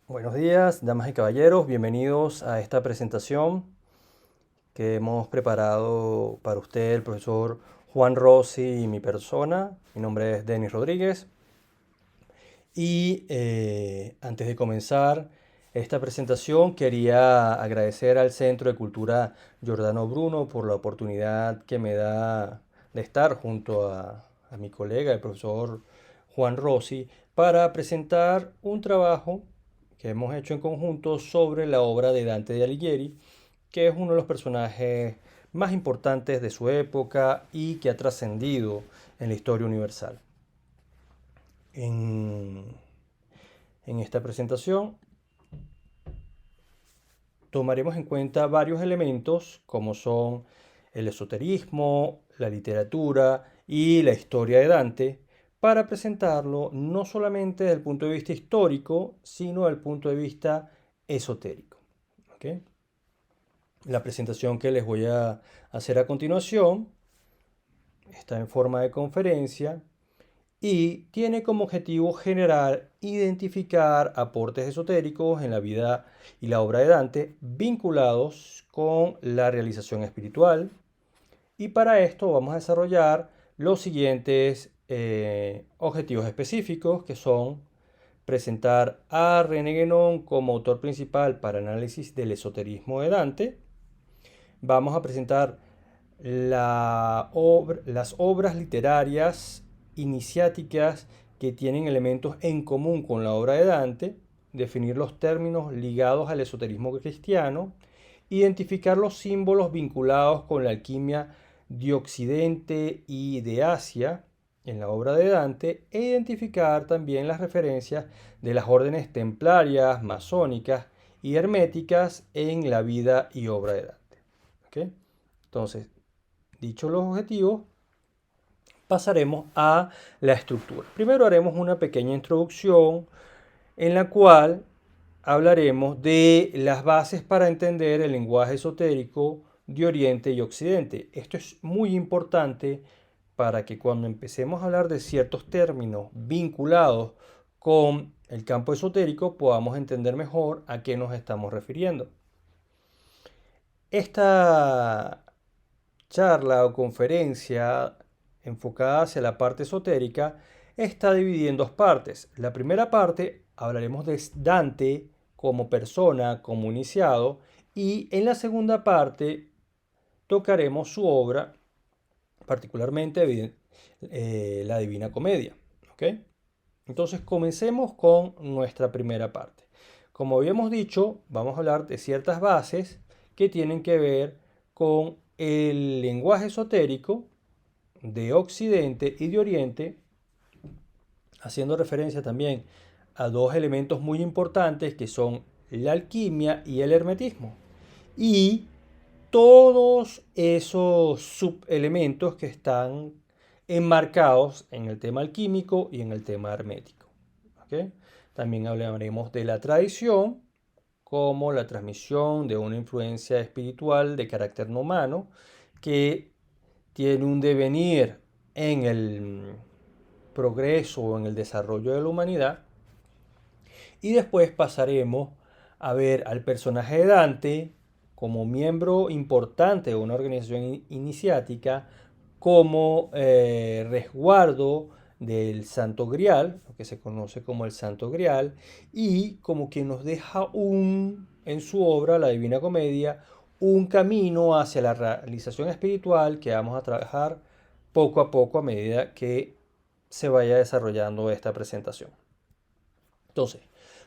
Buenos días, damas y caballeros, bienvenidos a esta presentación que hemos preparado para usted el profesor Juan Rossi y mi persona. Mi nombre es Denis Rodríguez y antes de comenzar esta presentación quería agradecer al Centro de Cultura Giordano Bruno por la oportunidad que me da de estar junto a mi colega, el profesor Juan Rossi, para presentar un trabajo que hemos hecho en conjunto sobre la obra de Dante de Alighieri, que es uno de los personajes más importantes de su época y que ha trascendido en la historia universal. En, en esta presentación tomaremos en cuenta varios elementos como son el esoterismo, la literatura y la historia de Dante para presentarlo no solamente desde el punto de vista histórico, sino desde el punto de vista esotérico. ¿Ok? La presentación que les voy a hacer a continuación está en forma de conferencia y tiene como objetivo general identificar aportes esotéricos en la vida y la obra de Dante vinculados con la realización espiritual. Y para esto vamos a desarrollar los siguientes objetivos específicos, que son presentar a René Guénon como autor principal para análisis del esoterismo de Dante. Vamos a presentar las obras literarias iniciáticas que tienen elementos en común con la obra de Dante, definir los términos ligados al esoterismo cristiano, identificar los símbolos vinculados con la alquimia de Occidente y de Asia en la obra de Dante, e identificar también las referencias de las órdenes templarias, masónicas y herméticas en la vida y obra de Dante. ¿Ok? Entonces, dichos los objetivos, pasaremos a la estructura. Primero haremos una pequeña introducción en la cual hablaremos de las bases para entender el lenguaje esotérico de Oriente y Occidente. Esto es muy importante para que cuando empecemos a hablar de ciertos términos vinculados con el campo esotérico podamos entender mejor a qué nos estamos refiriendo. Esta charla o conferencia enfocada hacia la parte esotérica está dividida en dos partes. La primera parte hablaremos de Dante como persona, como iniciado, y en la segunda parte tocaremos su obra, particularmente la Divina Comedia. ¿Ok? Entonces comencemos con nuestra primera parte. Como habíamos dicho, vamos a hablar de ciertas bases que tienen que ver con el lenguaje esotérico de Occidente y de Oriente, haciendo referencia también a dos elementos muy importantes que son la alquimia y el hermetismo. Y todos esos subelementos que están enmarcados en el tema alquímico y en el tema hermético. ¿Ok? También hablaremos de la tradición como la transmisión de una influencia espiritual de carácter no humano que tiene un devenir en el progreso o en el desarrollo de la humanidad. Y después pasaremos a ver al personaje de Dante como miembro importante de una organización iniciática, como resguardo del Santo Grial, lo que se conoce como el Santo Grial, y como quien nos deja en su obra, La Divina Comedia, un camino hacia la realización espiritual que vamos a trabajar poco a poco a medida que se vaya desarrollando esta presentación. Entonces,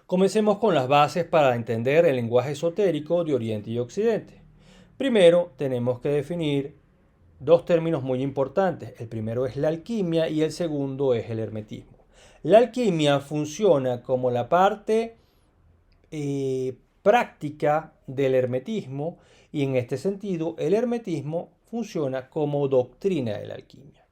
comencemos con las bases para entender el lenguaje esotérico de Oriente y Occidente. Primero, tenemos que definir dos términos muy importantes. El primero es la alquimia y el segundo es el hermetismo. La alquimia funciona como la parte práctica del hermetismo, y en este sentido el hermetismo funciona como doctrina de la alquimia.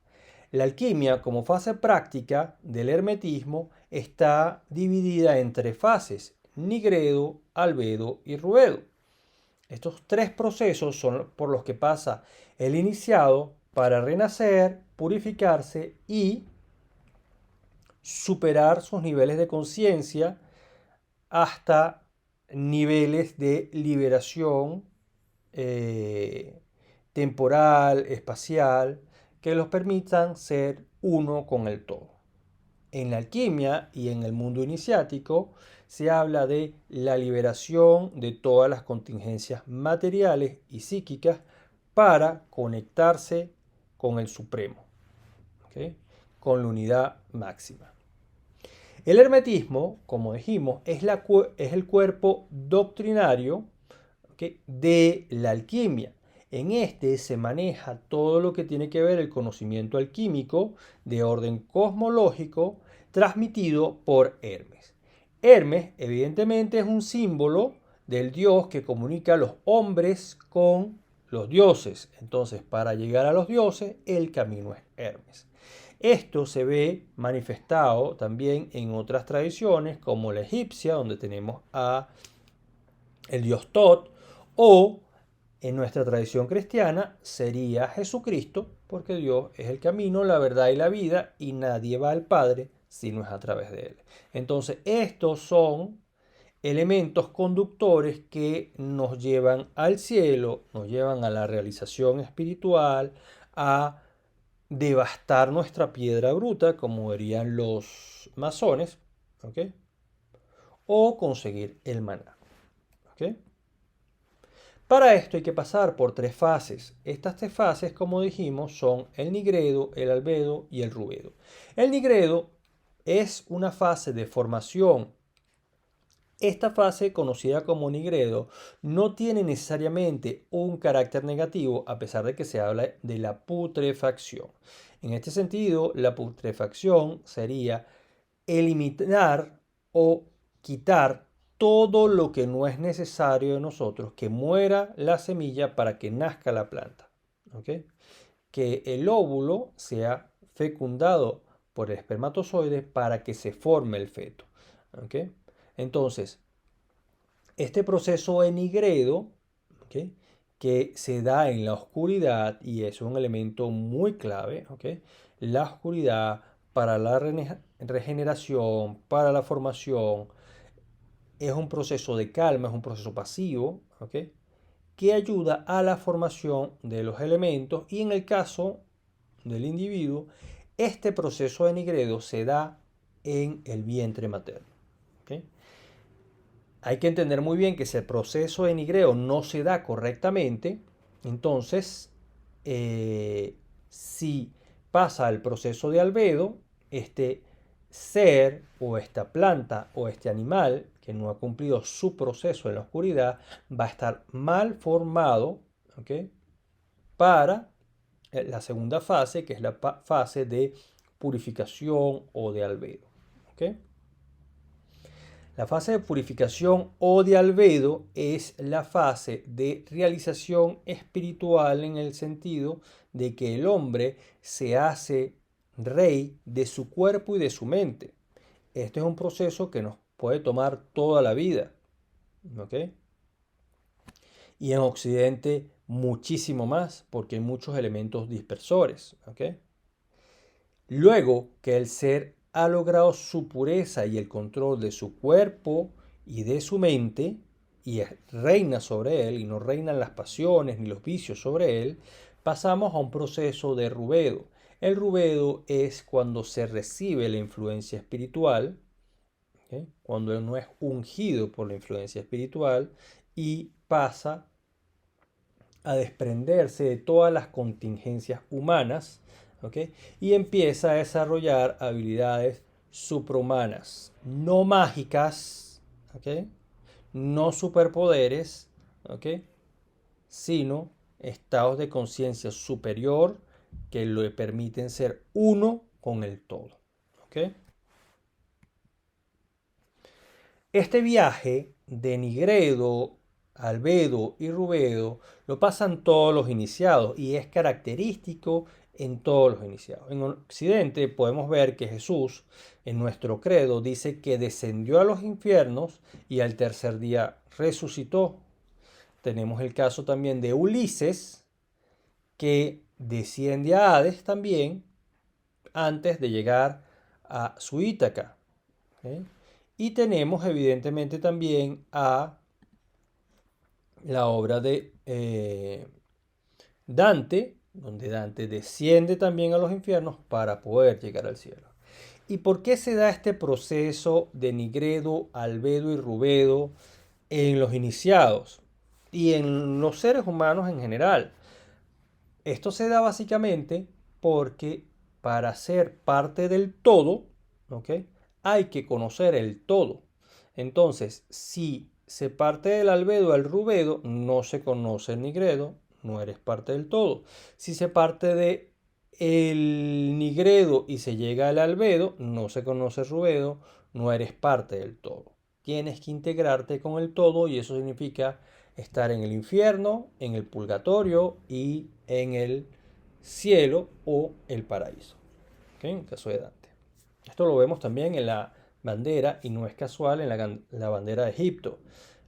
La alquimia como fase práctica del hermetismo está dividida en tres fases: nigredo, albedo y ruedo. Estos tres procesos son por los que pasa el iniciado para renacer, purificarse y superar sus niveles de conciencia hasta niveles de liberación temporal, espacial, que los permitan ser uno con el todo. En la alquimia y en el mundo iniciático se habla de la liberación de todas las contingencias materiales y psíquicas para conectarse con el Supremo, ¿okay? Con la unidad máxima. El hermetismo, como dijimos, es el cuerpo doctrinario, ¿okay?, de la alquimia. En este se maneja todo lo que tiene que ver el conocimiento alquímico de orden cosmológico transmitido por Hermes. Hermes, evidentemente, es un símbolo del dios que comunica a los hombres con los dioses. Entonces, para llegar a los dioses, el camino es Hermes. Esto se ve manifestado también en otras tradiciones, como la egipcia, donde tenemos a el dios Tot, o en nuestra tradición cristiana sería Jesucristo, porque Dios es el camino, la verdad y la vida, y nadie va al Padre si no es a través de Él. Entonces, estos son elementos conductores que nos llevan al cielo, nos llevan a la realización espiritual, a devastar nuestra piedra bruta, como verían los masones, ¿ok? O conseguir el maná, ¿ok? Para esto hay que pasar por tres fases. Estas tres fases, como dijimos, son el nigredo, el albedo y el rubedo. El nigredo es una fase de formación. Esta fase, conocida como nigredo, no tiene necesariamente un carácter negativo, a pesar de que se habla de la putrefacción. En este sentido, la putrefacción sería eliminar o quitar todo lo que no es necesario de nosotros, que muera la semilla para que nazca la planta. ¿Okay? Que el óvulo sea fecundado por el espermatozoide para que se forme el feto. ¿Okay? Entonces, este proceso de nigredo, ¿okay?, que se da en la oscuridad, y es un elemento muy clave, ¿okay?, la oscuridad para la regeneración, para la formación, es un proceso de calma, es un proceso pasivo, ¿okay?, que ayuda a la formación de los elementos, y en el caso del individuo, este proceso de nigredo se da en el vientre materno. ¿Okay? Hay que entender muy bien que si el proceso de nigreo no se da correctamente, entonces, si pasa al proceso de albedo, este ser o esta planta o este animal que no ha cumplido su proceso en la oscuridad va a estar mal formado, ¿okay?, para la segunda fase, que es la fase de purificación o de albedo. ¿Okay? La fase de purificación o de albedo es la fase de realización espiritual, en el sentido de que el hombre se hace rey de su cuerpo y de su mente. Este es un proceso que nos puede tomar toda la vida, ¿ok? Y en Occidente muchísimo más, porque hay muchos elementos dispersores, ¿ok? Luego que el ser ha logrado su pureza y el control de su cuerpo y de su mente, y reina sobre él, y no reinan las pasiones ni los vicios sobre él, pasamos a un proceso de rubedo. El rubedo es cuando se recibe la influencia espiritual, ¿okay?, cuando él no es ungido por la influencia espiritual, y pasa a desprenderse de todas las contingencias humanas, ¿okay?, y empieza a desarrollar habilidades suprahumanas, no mágicas, ¿okay?, no superpoderes, ¿okay?, sino estados de conciencia superior que le permiten ser uno con el todo. ¿Okay? Este viaje de nigredo, albedo y rubedo lo pasan todos los iniciados, y es característico en todos los iniciados. En Occidente podemos ver que Jesús, en nuestro credo, dice que descendió a los infiernos y al tercer día resucitó. Tenemos el caso también de Ulises, que desciende a Hades también antes de llegar a su Ítaca, ¿okay?, Y tenemos evidentemente también a la obra de Dante, donde Dante desciende también a los infiernos para poder llegar al cielo. ¿Y por qué se da este proceso de nigredo, albedo y rubedo en los iniciados y en los seres humanos en general? Esto se da básicamente porque para ser parte del todo, ¿ok? Hay que conocer el todo. Entonces, si se parte del albedo al rubedo, no se conoce el nigredo, no eres parte del todo. Si se parte de el nigredo y se llega al albedo, no se conoce el rubedo, no eres parte del todo. Tienes que integrarte con el todo y eso significa estar en el infierno, en el purgatorio y en el cielo o el paraíso. ¿Okay? En el caso de Dante. Esto lo vemos también en la bandera y no es casual en la bandera de Egipto.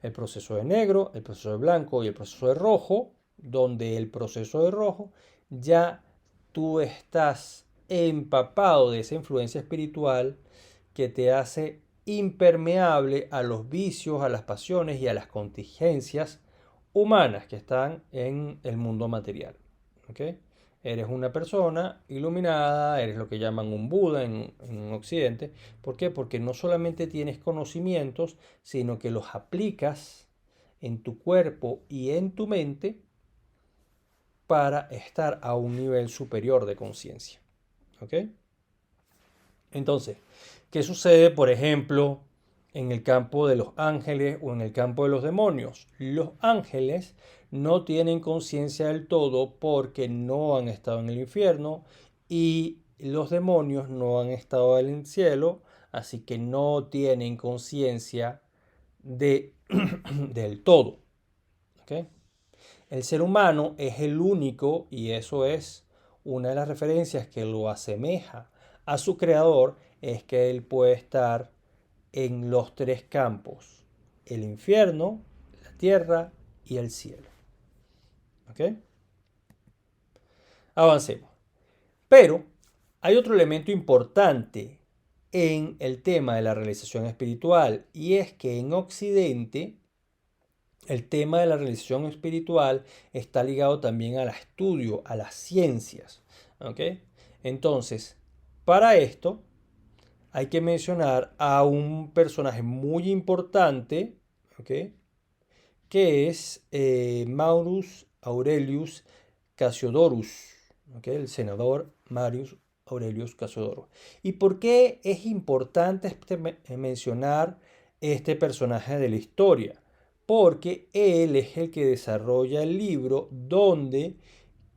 El proceso de negro, el proceso de blanco y el proceso de rojo, donde el proceso de rojo ya tú estás empapado de esa influencia espiritual que te hace impermeable a los vicios, a las pasiones y a las contingencias humanas que están en el mundo material. ¿Okay? Eres una persona iluminada, eres lo que llaman un Buda en Occidente. ¿Por qué? Porque no solamente tienes conocimientos, sino que los aplicas en tu cuerpo y en tu mente para estar a un nivel superior de conciencia. ¿Ok? Entonces, ¿qué sucede, por ejemplo, en el campo de los ángeles o en el campo de los demonios? Los ángeles no tienen conciencia del todo porque no han estado en el infierno y los demonios no han estado en el cielo, así que no tienen conciencia del todo. ¿Ok? El ser humano es el único, y eso es una de las referencias que lo asemeja a su creador, es que él puede estar en los tres campos, el infierno, la tierra y el cielo. ¿Ok? Avancemos. Pero hay otro elemento importante en el tema de la realización espiritual y es que en Occidente el tema de la realización espiritual está ligado también al estudio, a las ciencias. ¿Ok? Entonces, para esto hay que mencionar a un personaje muy importante, ¿ok? Que es Maurus Aurelius Cassiodorus, ¿ok? El senador Marius Aurelius Cassiodorus. ¿Y por qué es importante mencionar este personaje de la historia? Porque él es el que desarrolla el libro donde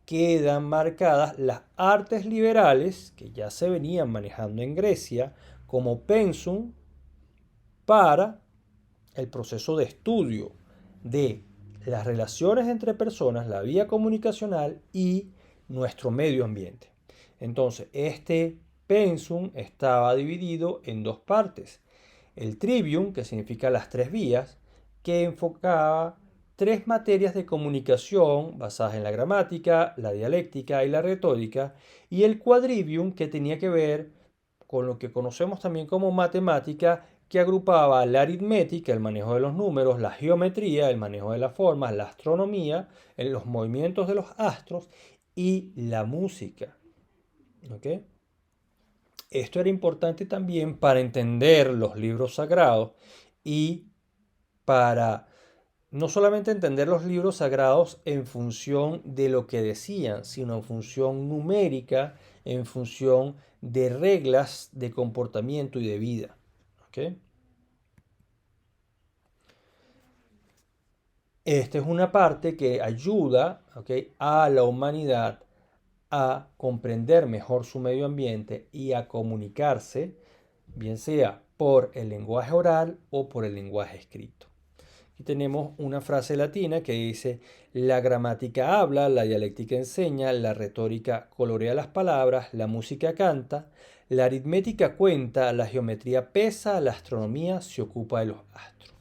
quedan marcadas las artes liberales que ya se venían manejando en Grecia como pensum para el proceso de estudio de las relaciones entre personas, la vía comunicacional y nuestro medio ambiente. Entonces, este pensum estaba dividido en dos partes. El trivium, que significa las tres vías, que enfocaba tres materias de comunicación basadas en la gramática, la dialéctica y la retórica, y el quadrivium, que tenía que ver con lo que conocemos también como matemática, que agrupaba la aritmética, el manejo de los números, la geometría, el manejo de las formas, la astronomía, los movimientos de los astros y la música. ¿Ok? Esto era importante también para entender los libros sagrados y para no solamente entender los libros sagrados en función de lo que decían, sino en función numérica, en función de reglas de comportamiento y de vida. ¿Ok? Esta es una parte que ayuda, ¿ok?, a la humanidad a comprender mejor su medio ambiente y a comunicarse, bien sea por el lenguaje oral o por el lenguaje escrito. Aquí tenemos una frase latina que dice: la gramática habla, la dialéctica enseña, la retórica colorea las palabras, la música canta, la aritmética cuenta, la geometría pesa, la astronomía se ocupa de los astros.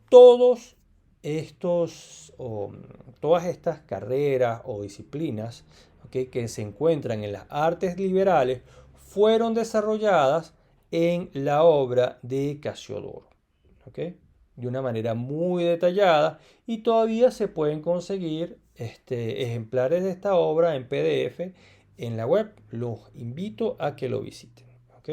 Todos estos, todas estas carreras o disciplinas, ¿okay?, que se encuentran en las artes liberales fueron desarrolladas en la obra de Casiodoro, ¿ok? De una manera muy detallada y todavía se pueden conseguir ejemplares de esta obra en PDF en la web. Los invito a que lo visiten, ¿ok?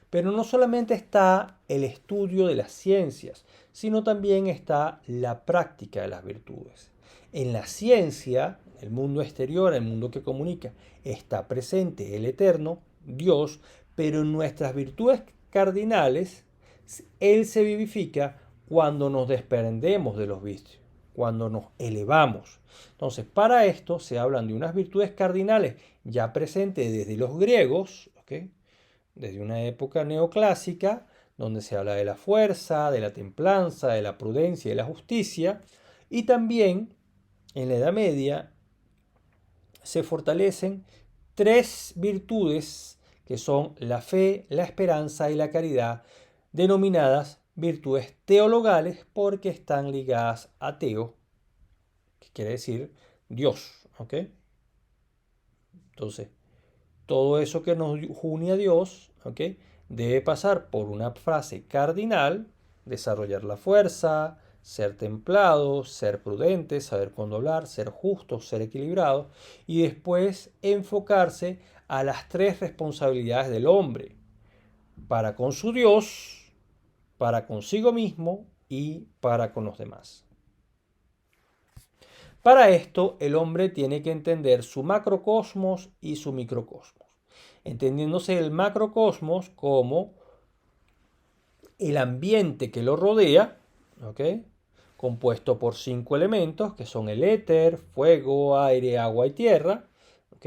Pero no solamente está el estudio de las ciencias, sino también está la práctica de las virtudes. En la ciencia, el mundo exterior, el mundo que comunica, está presente el eterno, Dios, pero en nuestras virtudes cardinales, Él se vivifica cuando nos desprendemos de los vicios, cuando nos elevamos. Entonces, para esto se hablan de unas virtudes cardinales ya presentes desde los griegos, ¿ok? Desde una época neoclásica, donde se habla de la fuerza, de la templanza, de la prudencia y de la justicia, y también en la Edad Media se fortalecen tres virtudes que son la fe, la esperanza y la caridad, denominadas virtudes teologales porque están ligadas a teo, que quiere decir Dios, ¿ok? Entonces, todo eso que nos une a Dios, ¿ok? Debe pasar por una frase cardinal: desarrollar la fuerza, ser templado, ser prudente, saber cuándo hablar, ser justo, ser equilibrado, y después enfocarse a las tres responsabilidades del hombre: para con su Dios, para consigo mismo y para con los demás. Para esto, el hombre tiene que entender su macrocosmos y su microcosmos, entendiéndose el macrocosmos como el ambiente que lo rodea, ¿ok? Compuesto por 5 elementos que son el éter, fuego, aire, agua y tierra, ¿ok?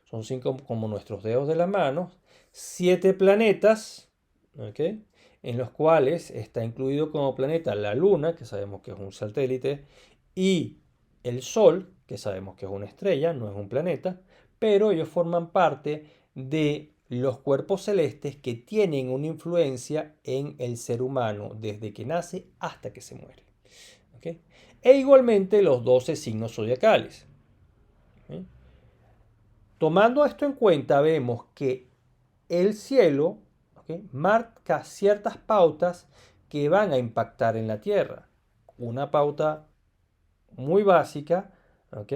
Son 5 como nuestros dedos de la mano, 7 planetas, ¿ok? En los cuales está incluido como planeta la Luna, que sabemos que es un satélite, y el Sol, que sabemos que es una estrella, no es un planeta, pero ellos forman parte de los cuerpos celestes que tienen una influencia en el ser humano desde que nace hasta que se muere, ¿ok? E igualmente los 12 signos zodiacales, ¿ok? Tomando esto en cuenta, vemos que el cielo, ¿ok?, marca ciertas pautas que van a impactar en la Tierra. Una pauta muy básica, ¿ok?,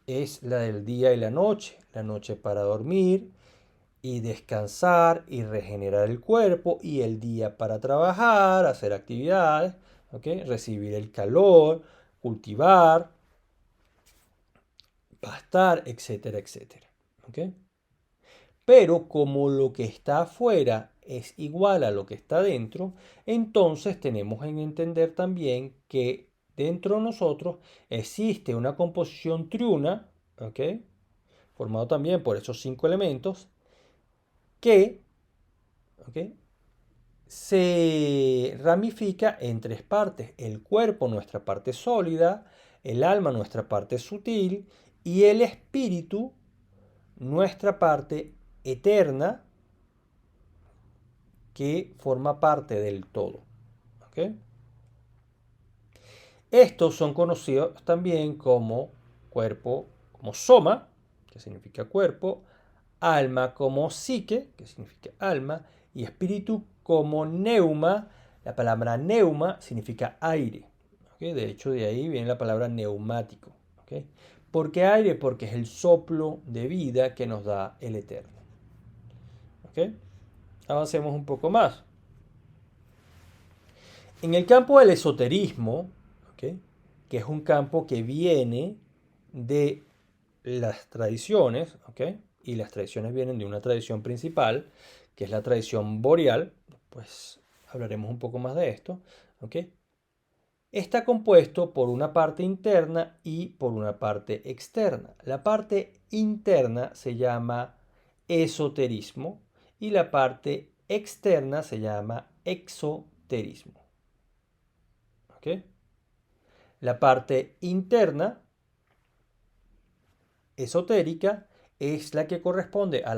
es la del día y la noche para dormir y descansar y regenerar el cuerpo, y el día para trabajar, hacer actividades, ¿ok?, recibir el calor, cultivar, pastar, etcétera, etcétera, ¿ok? Pero como lo que está afuera es igual a lo que está dentro, entonces tenemos que entender también que dentro de nosotros existe una composición triuna, ¿ok?, formado también por esos 5 elementos, que, ¿ok?, se ramifica en 3 partes: el cuerpo, nuestra parte sólida; el alma, nuestra parte sutil; y el espíritu, nuestra parte eterna, que forma parte del todo, ¿ok? Estos son conocidos también como cuerpo, como soma, que significa cuerpo; alma como psique, que significa alma; y espíritu como neuma. La palabra neuma significa aire, ¿ok? De hecho, de ahí viene la palabra neumático, ¿ok? ¿Por qué aire? Porque es el soplo de vida que nos da el Eterno, ¿ok? Avancemos un poco más. En el campo del esoterismo, ¿ok?, que es un campo que viene de las tradiciones, ¿ok?, y las tradiciones vienen de una tradición principal, que es la tradición boreal, pues hablaremos un poco más de esto, ¿ok? Está compuesto por una parte interna y por una parte externa. La parte interna se llama esoterismo y la parte externa se llama exoterismo, ¿ok? La parte interna, esotérica, es la que corresponde a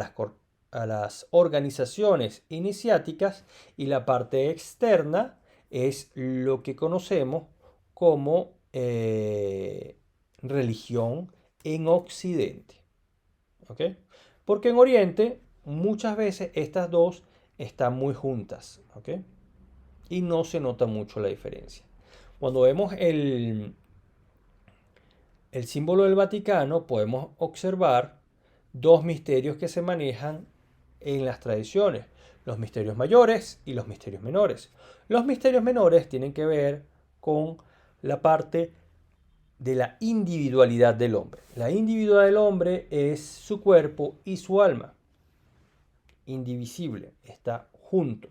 las organizaciones iniciáticas, y la parte externa es lo que conocemos como religión en Occidente, ¿ok? Porque en Oriente muchas veces estas dos están muy juntas, ¿ok? Y no se nota mucho la diferencia. Cuando vemos el símbolo del Vaticano, podemos observar dos misterios que se manejan en las tradiciones, los misterios mayores y los misterios menores. Los misterios menores tienen que ver con la parte de la individualidad del hombre. La individualidad del hombre es su cuerpo y su alma. Indivisible, está junto.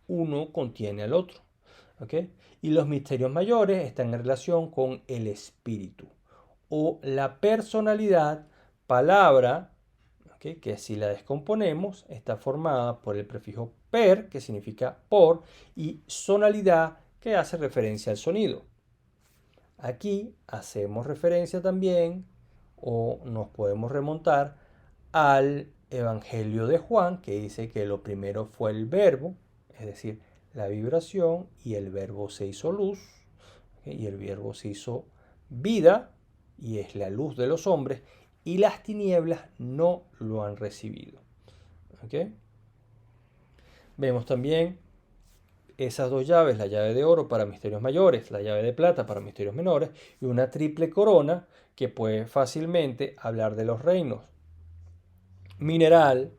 Uno contiene al otro. ¿Ok? Y los misterios mayores están en relación con el espíritu o la personalidad, palabra, ¿ok? Que si la descomponemos está formada por el prefijo per, que significa por, y sonalidad, que hace referencia al sonido. Aquí hacemos referencia también o nos podemos remontar al Evangelio de Juan, que dice que lo primero fue el verbo, es decir, la vibración, y el verbo se hizo luz, ¿okay? Y el verbo se hizo vida, y es la luz de los hombres, y las tinieblas no lo han recibido. ¿Okay? Vemos también esas dos llaves, la llave de oro para misterios mayores, la llave de plata para misterios menores, y una triple corona que puede fácilmente hablar de los reinos mineral,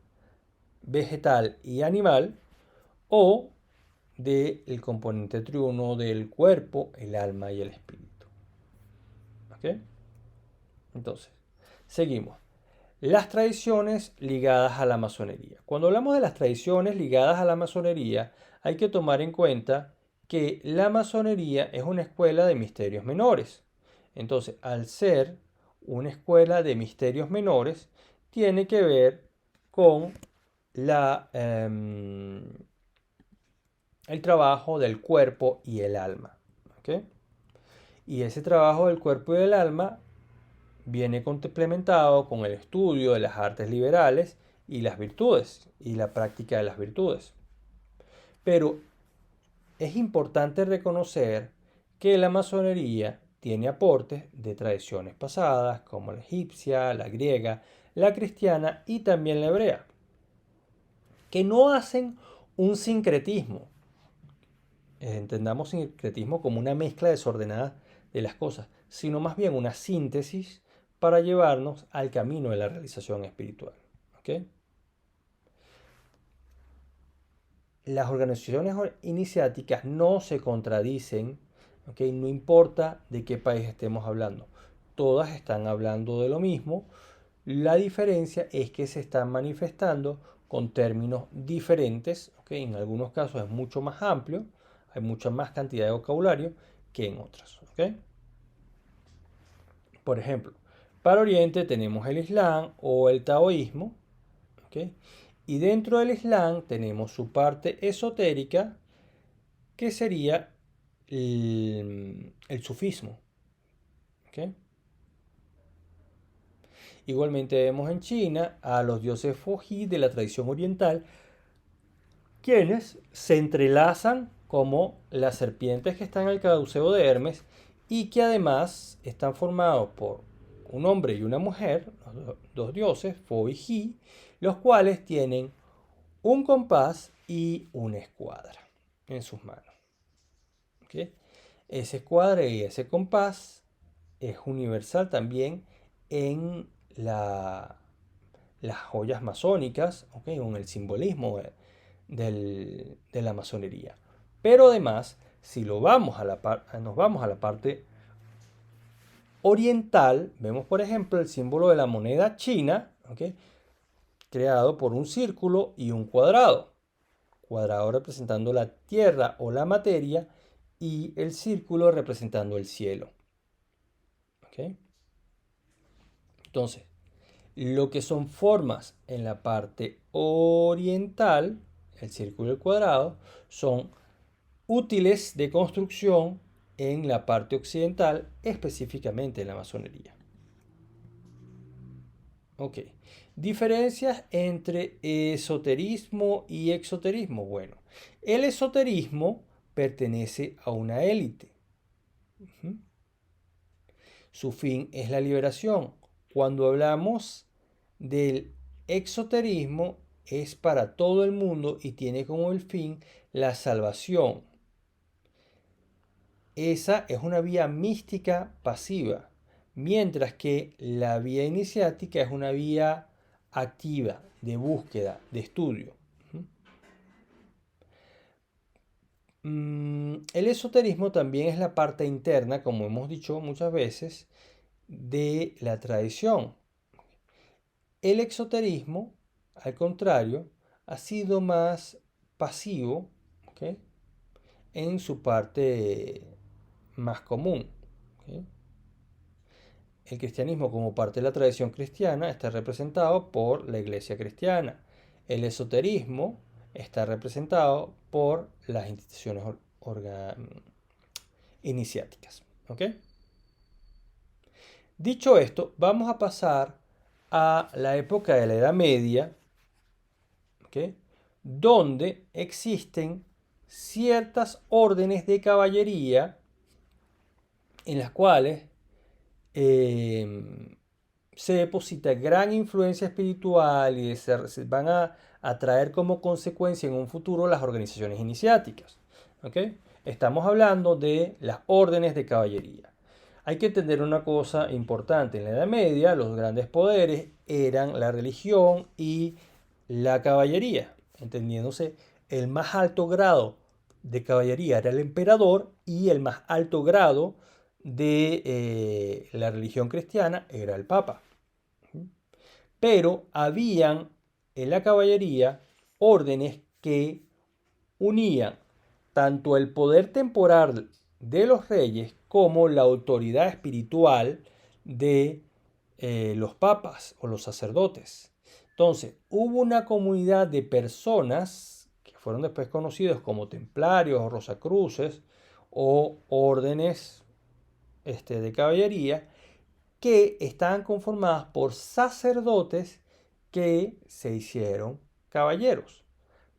vegetal y animal, o del componente triuno del cuerpo, el alma y el espíritu. ¿Ok? Entonces, seguimos. Las tradiciones ligadas a la masonería. Cuando hablamos de las tradiciones ligadas a la masonería, hay que tomar en cuenta que la masonería es una escuela de misterios menores. Entonces, al ser una escuela de misterios menores, tiene que ver con la, el trabajo del cuerpo y el alma. ¿Ok? Y ese trabajo del cuerpo y del alma viene complementado con el estudio de las artes liberales y las virtudes y la práctica de las virtudes. Pero es importante reconocer que la masonería tiene aportes de tradiciones pasadas como la egipcia, la griega, la cristiana y también la hebrea, que no hacen un sincretismo. Entendamos sincretismo como una mezcla desordenada de las cosas, sino más bien una síntesis para llevarnos al camino de la realización espiritual. ¿Ok? Las organizaciones iniciáticas no se contradicen, ¿ok? No importa de qué país estemos hablando. Todas están hablando de lo mismo. La diferencia es que se están manifestando con términos diferentes. ¿Ok? En algunos casos es mucho más amplio, hay mucha más cantidad de vocabulario que en otras. ¿Ok? Por ejemplo, para Oriente tenemos el Islam o el taoísmo. ¿Ok? Y dentro del Islam tenemos su parte esotérica, que sería el sufismo. ¿Ok? Igualmente vemos en China a los dioses Foji de la tradición oriental, quienes se entrelazan como las serpientes que están en el caduceo de Hermes y que además están formados por un hombre y una mujer, los dos dioses, Fo y Ji, los cuales tienen un compás y una escuadra en sus manos. ¿Okay? Ese escuadra y ese compás es universal también en las joyas masónicas, ¿okay? O en el simbolismo de la masonería. Pero además, si nos vamos a la parte oriental, vemos por ejemplo el símbolo de la moneda china, ¿okay? Creado por un círculo y un cuadrado. Cuadrado representando la tierra o la materia y el círculo representando el cielo. ¿Okay? Entonces, lo que son formas en la parte oriental, el círculo y el cuadrado, son útiles de construcción en la parte occidental, específicamente en la masonería. Ok. Diferencias entre esoterismo y exoterismo. Bueno, el esoterismo pertenece a una élite. Su fin es la liberación. Cuando hablamos del exoterismo es para todo el mundo y tiene como el fin la salvación. Esa es una vía mística pasiva, mientras que la vía iniciática es una vía activa, de búsqueda, de estudio. El esoterismo también es la parte interna, como hemos dicho muchas veces, de la tradición. El exoterismo, al contrario, ha sido más pasivo, ¿ok?, en su parte más común. ¿Ok? El cristianismo, como parte de la tradición cristiana, está representado por la iglesia cristiana. El esoterismo está representado por las instituciones iniciáticas. ¿Ok? Dicho esto, vamos a pasar a la época de la Edad Media, ¿ok?, donde existen ciertas órdenes de caballería en las cuales se deposita gran influencia espiritual y se van a traer como consecuencia en un futuro las organizaciones iniciáticas. ¿Ok? Estamos hablando de las órdenes de caballería. Hay que entender una cosa importante. En la Edad Media, los grandes poderes eran la religión y la caballería, entendiéndose el más alto grado de caballería era el emperador y el más alto grado de la religión cristiana era el papa. Pero habían en la caballería órdenes que unían tanto el poder temporal de los reyes como la autoridad espiritual de los papas o los sacerdotes. Entonces, hubo una comunidad de personas que fueron después conocidos como templarios o rosacruces o órdenes de caballería que estaban conformadas por sacerdotes que se hicieron caballeros.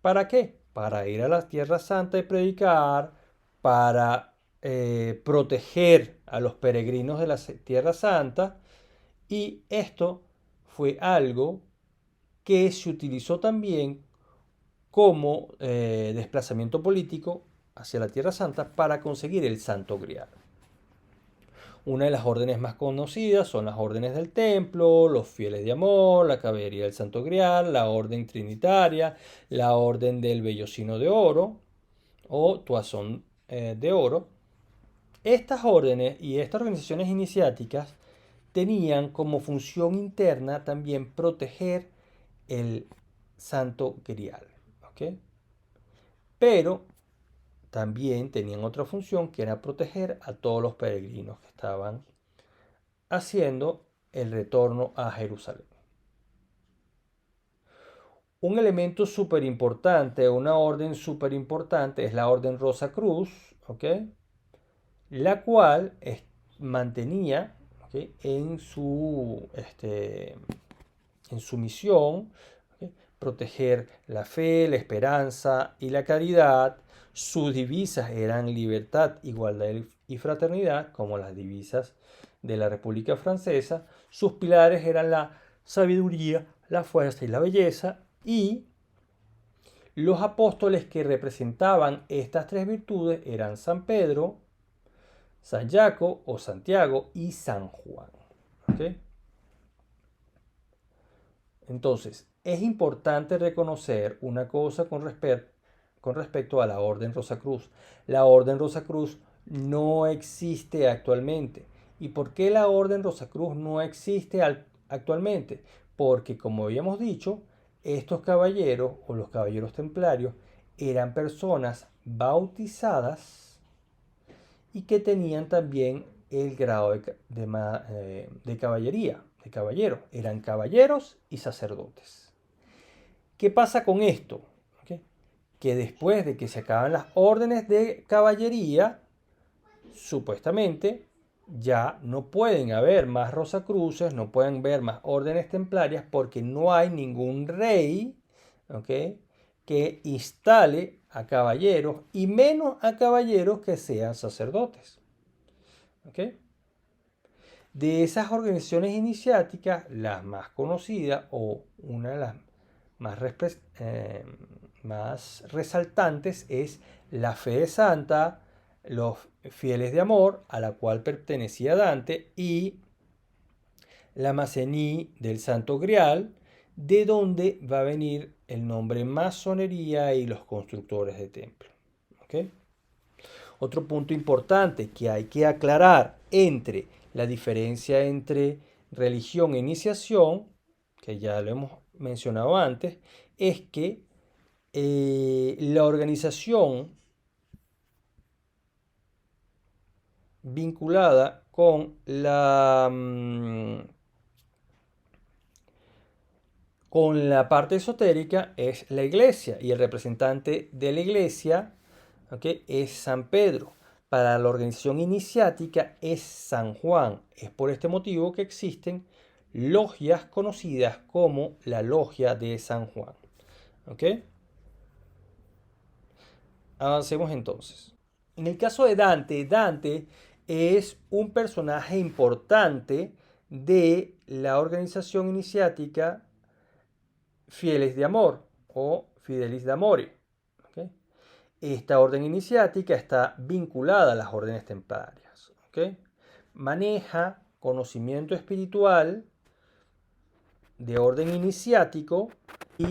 ¿Para qué? Para ir a la Tierra Santa y predicar, para proteger a los peregrinos de la Tierra Santa, y esto fue algo que se utilizó también como desplazamiento político hacia la Tierra Santa para conseguir el Santo Grial. Una de las órdenes más conocidas son las órdenes del Templo, los Fieles de Amor, la Caballería del Santo Grial, la Orden Trinitaria, la Orden del Vellocino de Oro o Toisón de Oro. Estas órdenes y estas organizaciones iniciáticas tenían como función interna también proteger el Santo Grial. ¿Ok? Pero también tenían otra función que era proteger a todos los peregrinos que estaban haciendo el retorno a Jerusalén. Un elemento súper importante, una orden súper importante es la Orden Rosacruz, ¿ok?, la cual mantenía, ¿okay?, en su misión, ¿okay?, proteger la fe, la esperanza y la caridad. Sus divisas eran libertad, igualdad y fraternidad, como las divisas de la República Francesa. Sus pilares eran la sabiduría, la fuerza y la belleza. Y los apóstoles que representaban estas tres virtudes eran San Pedro, San Jaco o Santiago y San Juan. ¿Okay? Entonces, es importante reconocer una cosa con respecto a la Orden Rosacruz. La Orden Rosacruz no existe actualmente. ¿Y por qué la Orden Rosacruz no existe actualmente? Porque, como habíamos dicho, estos caballeros o los caballeros templarios eran personas bautizadas y que tenían también el grado de caballería, de caballero. Eran caballeros y sacerdotes. ¿Qué pasa con esto? ¿Okay? Que después de que se acaban las órdenes de caballería, supuestamente ya no pueden haber más rosacruces, no pueden haber más órdenes templarias porque no hay ningún rey, ¿okay?, que instale a caballeros y menos a caballeros que sean sacerdotes. ¿Okay? De esas organizaciones iniciáticas, las más conocidas o una de las más resaltantes es la Fede Santa, los Fieles de Amor, a la cual pertenecía Dante, y la Maçonería del Santo Grial, de donde va a venir el nombre masonería y los constructores de templos. ¿Okay? Otro punto importante que hay que aclarar entre la diferencia entre religión e iniciación, que ya lo hemos mencionado antes, es que la organización vinculada con la parte esotérica es la iglesia, y el representante de la iglesia, ¿okay?, es San Pedro. Para la organización iniciática es San Juan. Es por este motivo que existen logias conocidas como la logia de San Juan. ¿Okay? Avancemos entonces. En el caso de Dante, Dante es un personaje importante de la organización iniciática Fieles de Amor o Fidelis d'Amore. ¿Okay? Esta orden iniciática está vinculada a las órdenes templarias. ¿Okay? Maneja conocimiento espiritual de orden iniciático y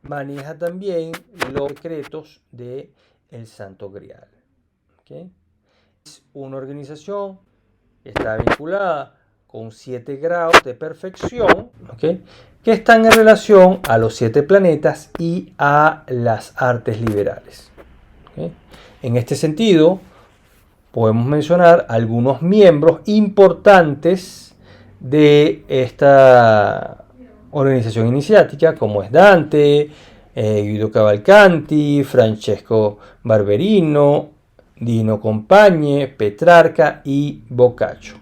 maneja también los secretos del Santo Grial. ¿Okay? Es una organización que está vinculada con 7 grados de perfección, ¿okay?, que están en relación a los 7 planetas y a las artes liberales. ¿Okay? En este sentido, podemos mencionar algunos miembros importantes de esta organización iniciática, como es Dante, Guido Cavalcanti, Francesco Barberino, Dino Compagne, Petrarca y Boccaccio.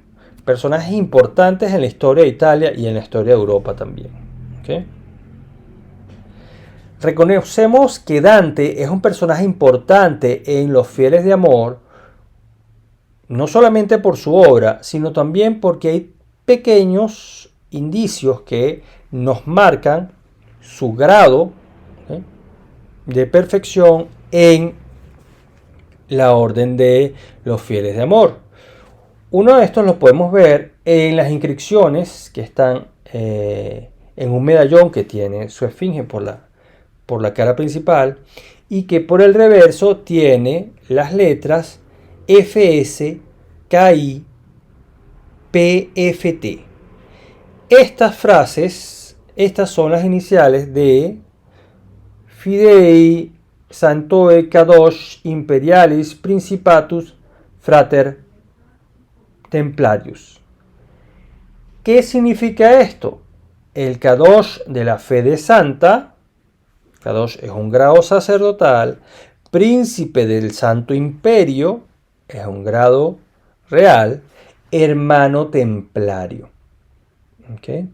Personajes importantes en la historia de Italia y en la historia de Europa también. ¿Okay? Reconocemos que Dante es un personaje importante en los Fieles de Amor, no solamente por su obra, sino también porque hay pequeños indicios que nos marcan su grado, ¿okay?, de perfección en la orden de los Fieles de Amor. Uno de estos lo podemos ver en las inscripciones que están en un medallón que tiene su esfinge por la cara principal, y que por el reverso tiene las letras FS, KI, PFT. Estas frases, estas son las iniciales de Fidei Sanctoe Kadosh Imperialis Principatus Frater Templarius. ¿Qué significa esto? El Kadosh de la fe de Santa, Kadosh es un grado sacerdotal, príncipe del Santo Imperio, es un grado real, hermano templario. ¿Okay?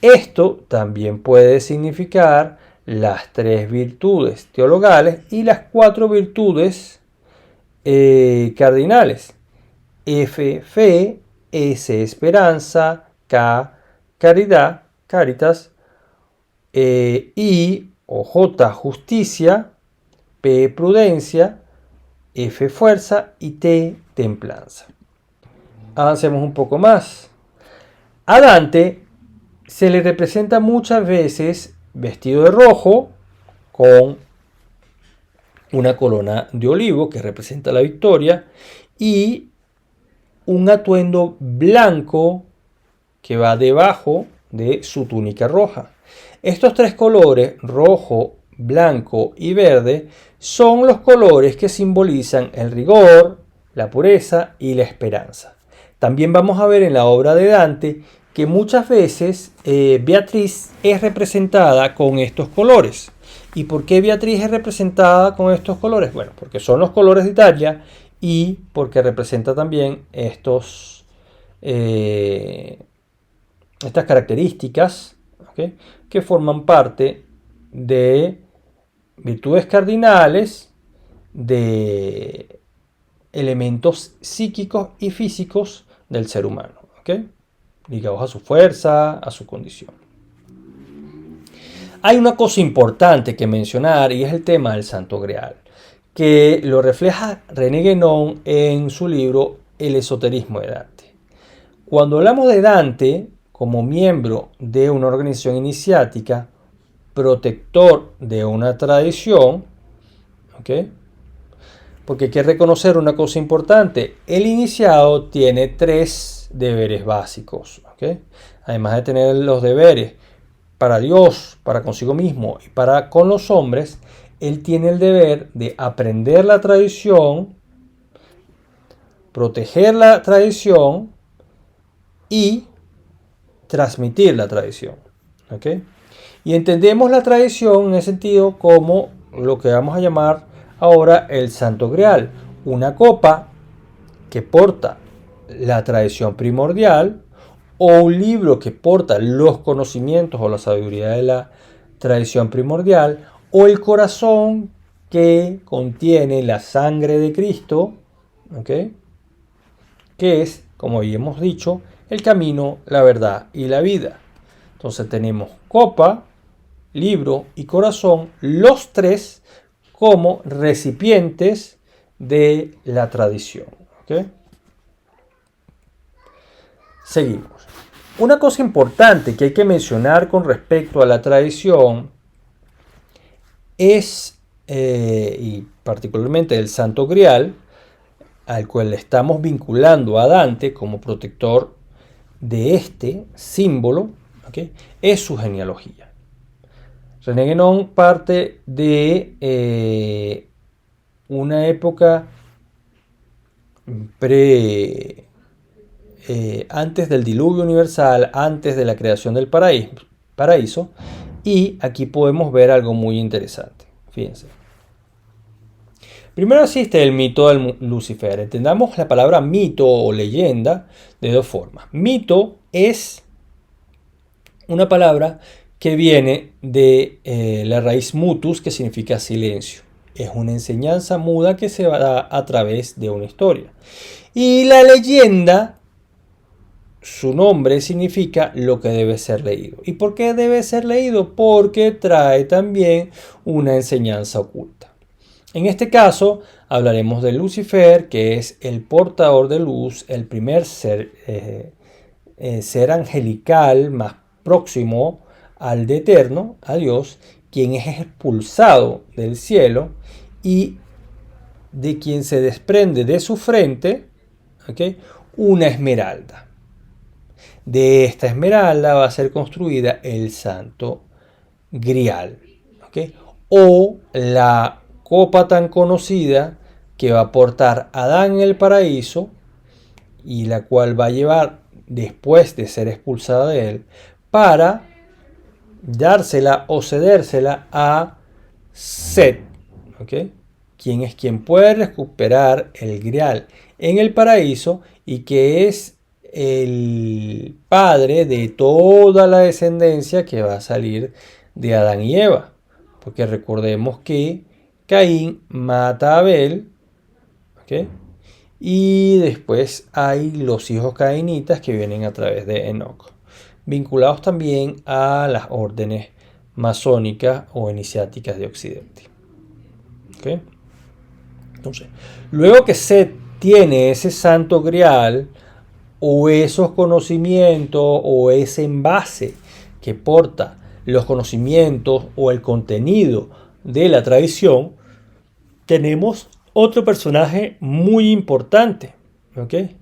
Esto también puede significar las 3 virtudes teologales y las 4 virtudes cardinales. F, fe, S, esperanza, K, caridad, caritas, I o J, justicia, P, prudencia, F, fuerza y T, templanza. Avancemos un poco más. A Dante se le representa muchas veces vestido de rojo con una corona de olivo que representa la victoria y un atuendo blanco que va debajo de su túnica roja. Estos 3 colores, rojo, blanco y verde, son los colores que simbolizan el rigor, la pureza y la esperanza. También vamos a ver en la obra de Dante que muchas veces Beatriz es representada con estos colores. ¿Y por qué Beatriz es representada con estos colores? Bueno, porque son los colores de Italia y porque representa también estas características, ¿okay?, que forman parte de virtudes cardinales, de elementos psíquicos y físicos del ser humano, ¿ok? Ligados a su fuerza, a su condición. Hay una cosa importante que mencionar y es el tema del Santo Grial, que lo refleja René Guénon en su libro El esoterismo de Dante. Cuando hablamos de Dante como miembro de una organización iniciática, protector de una tradición, ¿ok? Porque hay que reconocer una cosa importante. El iniciado tiene 3 deberes básicos, ¿ok? Además de tener los deberes para Dios, para consigo mismo y para con los hombres, él tiene el deber de aprender la tradición, proteger la tradición y transmitir la tradición, ¿ok? Y entendemos la tradición en ese sentido como lo que vamos a llamar ahora el Santo Grial, una copa que porta la tradición primordial o un libro que porta los conocimientos o la sabiduría de la tradición primordial o el corazón que contiene la sangre de Cristo, ¿ok? Que es, como habíamos dicho, el camino, la verdad y la vida. Entonces tenemos copa, libro y corazón, los 3 como recipientes de la tradición. ¿Okay? Seguimos. Una cosa importante que hay que mencionar con respecto a la tradición es, y particularmente el Santo Grial, al cual le estamos vinculando a Dante como protector de este símbolo, ¿okay? Es su genealogía. René Guénon parte de una época antes del diluvio universal, antes de la creación del paraíso, y aquí podemos ver algo muy interesante. Fíjense. Primero existe el mito del Lucifer. Entendamos la palabra mito o leyenda de 2 formas. Mito es una palabra que viene de la raíz mutus, que significa silencio. Es una enseñanza muda que se da a través de una historia. Y la leyenda, su nombre significa lo que debe ser leído. ¿Y por qué debe ser leído? Porque trae también una enseñanza oculta. En este caso hablaremos de Lucifer, que es el portador de luz, el primer ser angelical más próximo al de eterno, a Dios, quien es expulsado del cielo y de quien se desprende de su frente, ¿okay?, una esmeralda. De esta esmeralda va a ser construida el Santo Grial, ¿okay?, o la copa tan conocida que va a portar Adán en el paraíso y la cual va a llevar después de ser expulsada de él para dársela o cedérsela a Set, ¿okay?, quien es quien puede recuperar el Grial en el paraíso y que es el padre de toda la descendencia que va a salir de Adán y Eva. Porque recordemos que Caín mata a Abel, ¿okay?, y después hay los hijos cainitas que vienen a través de Enoc, vinculados también a las órdenes masónicas o iniciáticas de Occidente. ¿Okay? Entonces, luego que Set tiene ese Santo Grial o esos conocimientos o ese envase que porta los conocimientos o el contenido de la tradición, tenemos otro personaje muy importante, ¿okay?,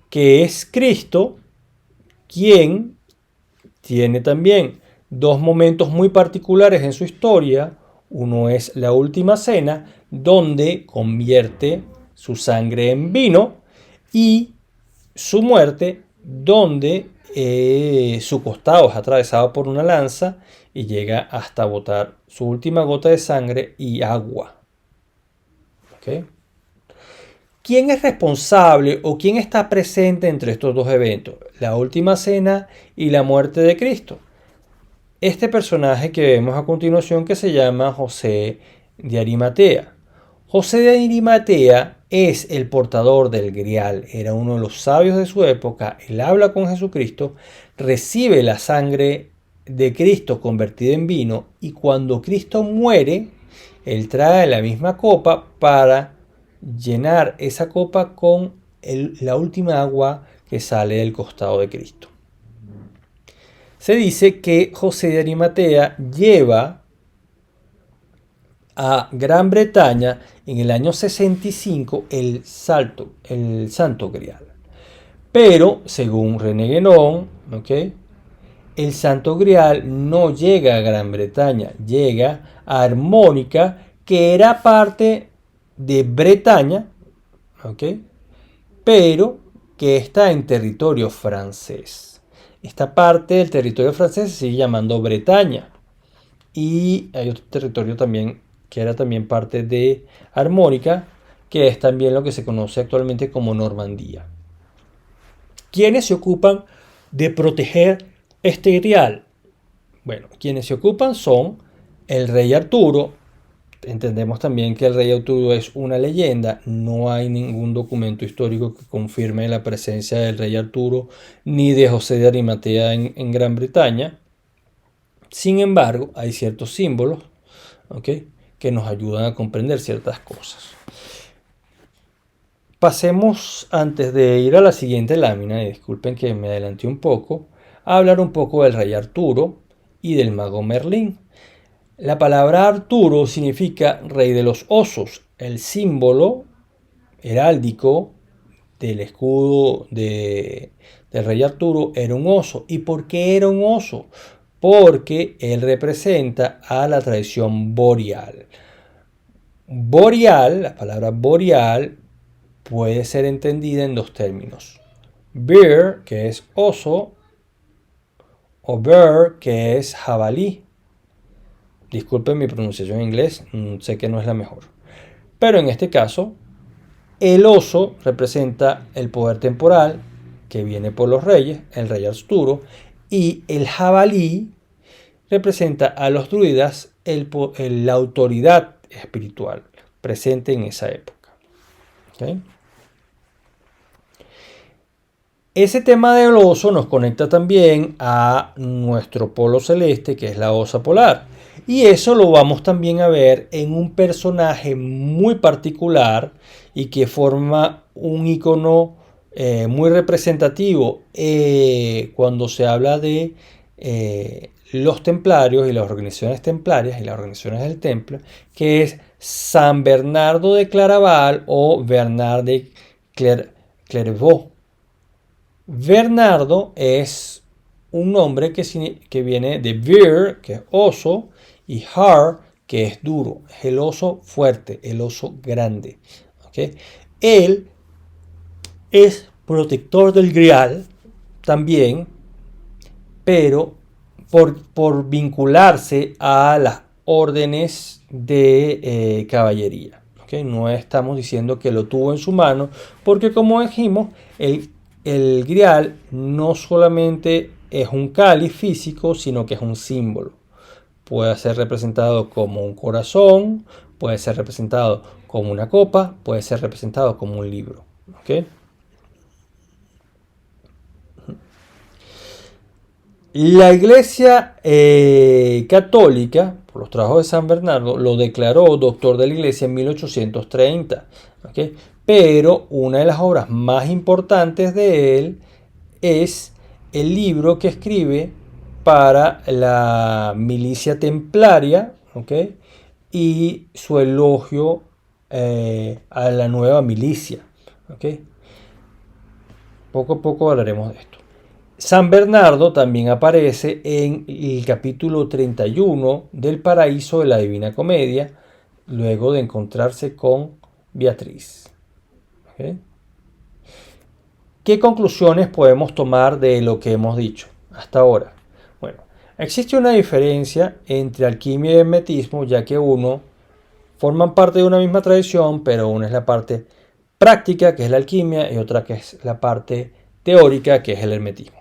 que es Cristo, quien tiene también 2 momentos muy particulares en su historia. Uno es la última cena, donde convierte su sangre en vino, y su muerte, donde su costado es atravesado por una lanza y llega hasta botar su última gota de sangre y agua. ¿Okay? ¿Quién es responsable o quién está presente entre estos 2 eventos? La última cena y la muerte de Cristo. Este personaje que vemos a continuación, que se llama José de Arimatea. José de Arimatea es el portador del Grial, era uno de los sabios de su época, él habla con Jesucristo, recibe la sangre de Cristo convertida en vino y cuando Cristo muere, él trae la misma copa para llenar esa copa con la última agua que sale del costado de Cristo. Se dice que José de Arimatea lleva a Gran Bretaña en el año 65 el Santo Grial. Pero, según René Guénon, el Santo Grial no llega a Gran Bretaña, llega a Armónica, que era parte de Bretaña, pero que está en territorio francés. Esta parte del territorio francés se sigue llamando Bretaña. Y hay otro territorio también que era también parte de Armónica, que es también lo que se conoce actualmente como Normandía. ¿Quiénes se ocupan de proteger este grial? Bueno, quienes se ocupan son el rey Arturo. Entendemos también que el rey Arturo es una leyenda, no hay ningún documento histórico que confirme la presencia del rey Arturo ni de José de Arimatea en Gran Bretaña. Sin embargo, hay ciertos símbolos, que nos ayudan a comprender ciertas cosas. Pasemos, antes de ir a la siguiente lámina, y disculpen que me adelanté un poco, a hablar un poco del rey Arturo y del mago Merlín. La palabra Arturo significa rey de los osos. El símbolo heráldico del escudo del rey Arturo era un oso. ¿Y por qué era un oso? Porque él representa a la tradición boreal. Boreal, la palabra boreal, puede ser entendida en dos términos. Bear, que es oso, o bear, que es jabalí. Disculpen mi pronunciación en inglés, sé que no es la mejor. Pero en este caso, el oso representa el poder temporal que viene por los reyes, el rey Arturo, y el jabalí representa a los druidas la autoridad espiritual presente en esa época. Ese tema del oso nos conecta también a nuestro polo celeste, que es la osa polar. Y eso lo vamos también a ver en un personaje muy particular y que forma un icono muy representativo cuando se habla de los templarios y las organizaciones templarias y las organizaciones del templo, que es San Bernardo de Claraval o Bernard de Clairvaux. Bernardo es un nombre que viene de vir, que es oso, y har, que es duro, es el oso fuerte, el oso grande. Él es protector del grial también, pero por vincularse a las órdenes de caballería. No estamos diciendo que lo tuvo en su mano, porque como dijimos, el grial no solamente es un cáliz físico, sino que es un símbolo. Puede ser representado como un corazón, puede ser representado como una copa, puede ser representado como un libro. La Iglesia católica, por los trabajos de San Bernardo, lo declaró doctor de la Iglesia en 1830. Pero una de las obras más importantes de él es el libro que escribe para la milicia templaria, y su elogio a la nueva milicia. Poco a poco hablaremos de esto. San Bernardo también aparece en el capítulo 31 del Paraíso de la Divina Comedia, luego de encontrarse con Beatriz. ¿Qué conclusiones podemos tomar de lo que hemos dicho hasta ahora? Bueno, existe una diferencia entre alquimia y hermetismo, ya que uno forman parte de una misma tradición, pero una es la parte práctica, que es la alquimia, y otra que es la parte teórica, que es el hermetismo.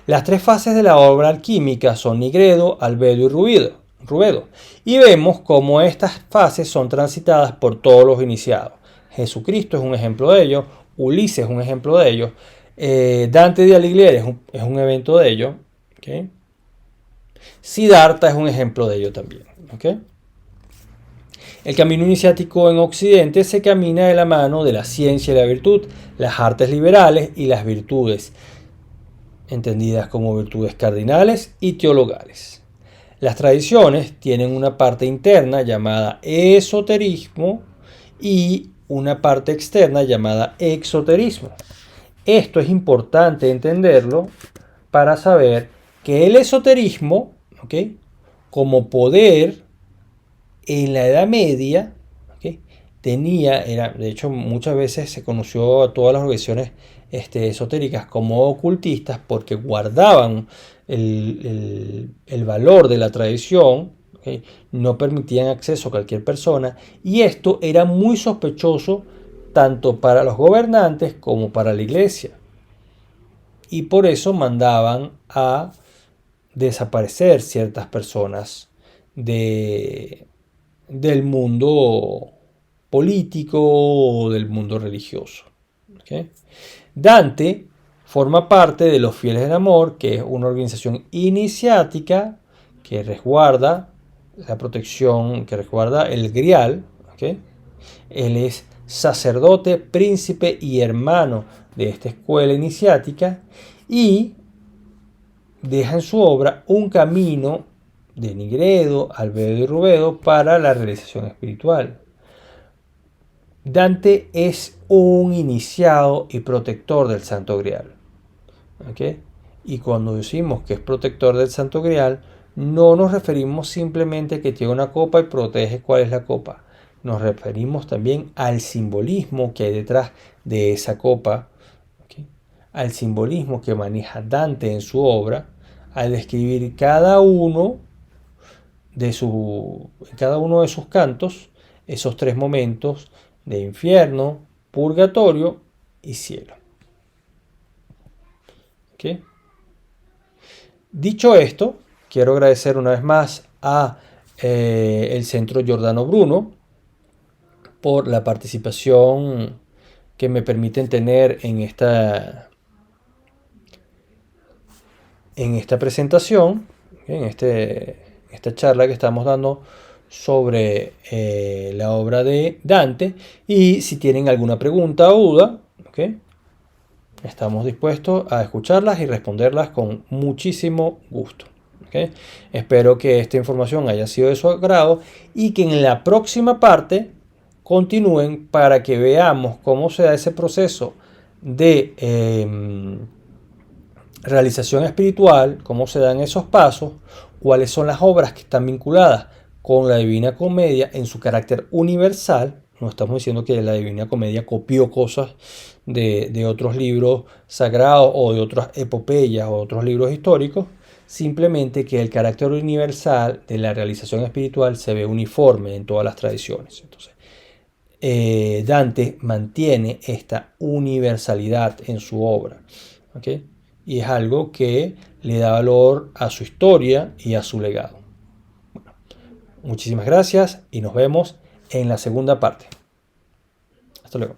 Las tres fases de la obra alquímica son nigredo, albedo y rubedo, y vemos cómo estas fases son transitadas por todos los iniciados. Jesucristo es un ejemplo de ello, Ulises es un ejemplo de ello, Dante de Alighieri es un evento de ello, ¿okay? Siddhartha es un ejemplo de ello también, ¿okay? El camino iniciático en Occidente se camina de la mano de la ciencia y la virtud, las artes liberales y las virtudes, entendidas como virtudes cardinales y teologales. Las tradiciones tienen una parte interna llamada esoterismo y una parte externa llamada exoterismo. Esto es importante entenderlo para saber que el esoterismo, ¿okay?, como poder en la Edad Media, ¿okay?, de hecho muchas veces se conoció a todas las organizaciones esotéricas como ocultistas porque guardaban el valor de la tradición, ¿okay?, no permitían acceso a cualquier persona, y esto era muy sospechoso tanto para los gobernantes como para la iglesia, y por eso mandaban a desaparecer ciertas personas del mundo político o del mundo religioso. ¿Okay? Dante forma parte de los Fieles del Amor, que es una organización iniciática que resguarda la protección, que resguarda el Grial. ¿Okay? Él es sacerdote, príncipe y hermano de esta escuela iniciática y deja en su obra un camino de Nigredo, Albedo y Rubedo para la realización espiritual. Dante es un iniciado y protector del Santo Grial. ¿Okay? Y cuando decimos que es protector del Santo Grial, no nos referimos simplemente a que tiene una copa y protege cuál es la copa. Nos referimos también al simbolismo que hay detrás de esa copa, ¿okay?, al simbolismo que maneja Dante en su obra, al describir cada uno de sus cantos esos tres momentos de infierno, purgatorio y cielo. ¿Okay? Dicho esto, quiero agradecer una vez más a el Centro Giordano Bruno por la participación que me permiten tener en esta presentación, en esta charla que estamos dando sobre la obra de Dante. Y si tienen alguna pregunta o duda, ¿okay?, estamos dispuestos a escucharlas y responderlas con muchísimo gusto. ¿Okay? Espero que esta información haya sido de su agrado y que en la próxima parte continúen para que veamos cómo se da ese proceso de realización espiritual, cómo se dan esos pasos, cuáles son las obras que están vinculadas con la Divina Comedia en su carácter universal. No estamos diciendo que la Divina Comedia copió cosas de otros libros sagrados o de otras epopeyas o otros libros históricos, simplemente que el carácter universal de la realización espiritual se ve uniforme en todas las tradiciones. Entonces, Dante mantiene esta universalidad en su obra, ¿okay?, y es algo que le da valor a su historia y a su legado. Bueno, muchísimas gracias y nos vemos en la segunda parte. Hasta luego.